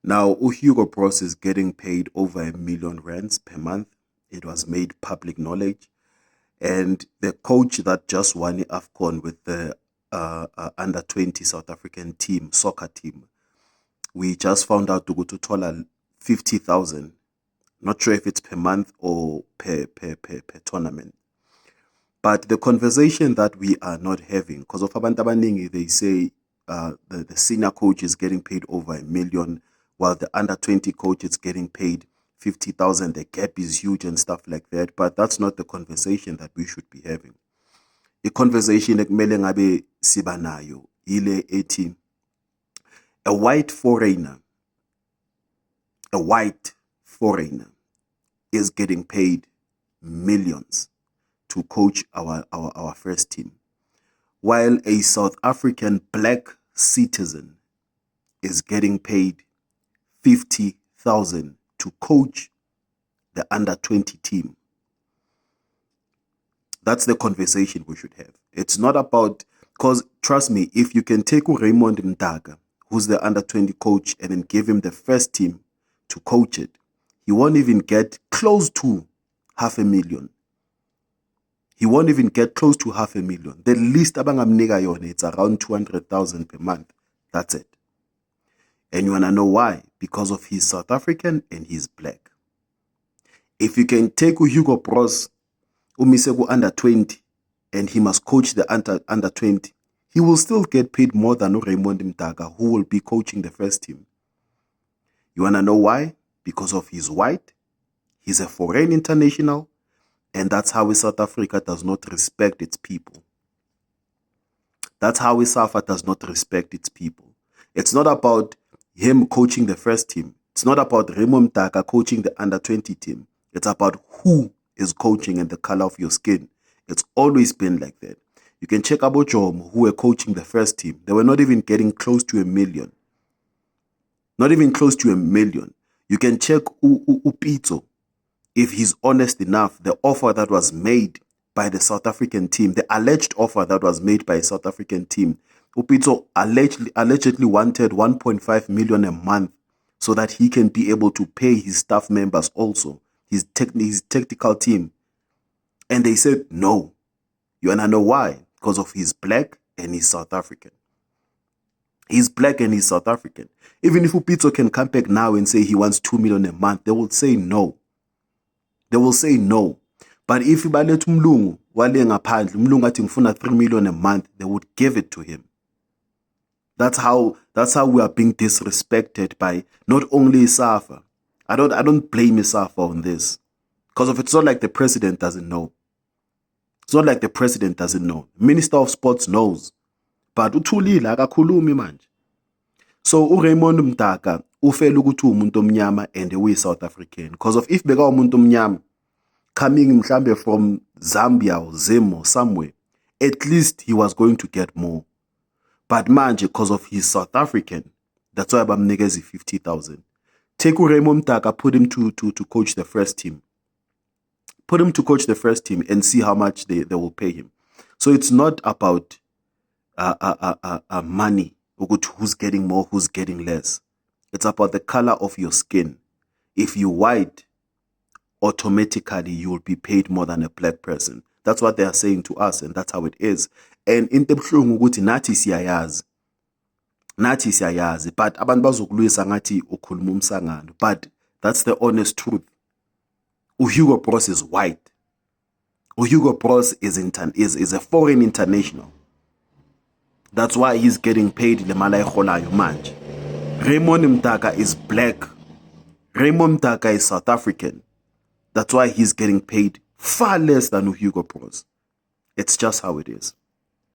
Now, Hugo Bros is getting paid over R1 million per month. It was made public knowledge. And the coach that just won the AFCON with the under 20 South African team, soccer team, we just found out to go to Tola 50,000. Not sure if it's per month or per tournament. But the conversation that we are not having, because of abantu abaningi, they say the senior coach is getting paid over R1 million, while the under 20 coach is getting paid 50,000. The gap is huge and stuff like that. But that's not the conversation that we should be having. The conversation ekumele ngabe siba nayo ile ethi a white foreigner is getting paid millions to coach our first team, while a South African black citizen is getting paid 50,000 to coach the under 20 team. That's the conversation we should have. It's not about, because trust me, if you can take Raymond Mdaka, who's the under 20 coach, and then give him the first team to coach it, he won't even get close to $500,000. He won't even get close to $500,000. The least abangamnika yona, it's around 200,000 per month. That's it. And you wanna know why? Because of he's South African and he's black. If you can take Hugo Bros, umisegu under 20, and he must coach the under 20, he will still get paid more than Raymond Mdaka, who will be coaching the first team. You wanna know why? Because of he's white, he's a foreign international, and that's how South Africa does not respect its people. That's how SAFA does not respect its people. It's not about him coaching the first team. It's not about Raymond Mdaka coaching the under 20 team. It's about who is coaching and the color of your skin. It's always been like that. You can check Abo Jomo, who were coaching the first team. They were not even getting close to $1 million. Not even close to $1 million. You can check Upito, if he's honest enough, the offer that was made by the South African team, the alleged offer that was made by a South African team. Upito allegedly wanted 1.5 million a month so that he can be able to pay his staff members also, his technical team. And they said no. You wanna know why? Because of he's black and he's South African. He's black and he's South African. Even if Upito can come back now and say he wants 2 million a month, they will say no. They will say no. But if balet umlungu wale ngaphandle, umlungu athi ngifuna 3 million a month, they would give it to him. That's how we are being disrespected by not only SAFA. I don't blame SAFA on this. Because if it's not like the president doesn't know. It's not like the president doesn't know. Minister of Sports knows. But uthulile akakhulumi manje. So uRaymond Mdaka ufela ukuthi umuntu omnyama and we South African. Because if beka umuntu omnyama coming mhlambe from Zambia or Zim or somewhere, at least he was going to get more. But manje, because of his South African, that's why bamnikeza 50,000. Take Raymond Mdaka, put him to coach the first team. Put him to coach the first team and see how much they will pay him. So it's not about money, who's getting more, who's getting less. It's about the color of your skin. If you're white, automatically you will be paid more than a black person. That's what they are saying to us, and that's how it is. And in tebuhlungu ukuthi nathi siyayazi, but abantu bazokulwisa ngathi ukhuluma umsangano. But that's the honest truth. Hugo Bros is white. Hugo Bros is a foreign international. That's why he's getting paid le mali ayiholayo manje. Raymond Mdaka is black. Raymond Mdaka is South African. That's why he's getting paid far less than Hugo Bros. It's just how it is.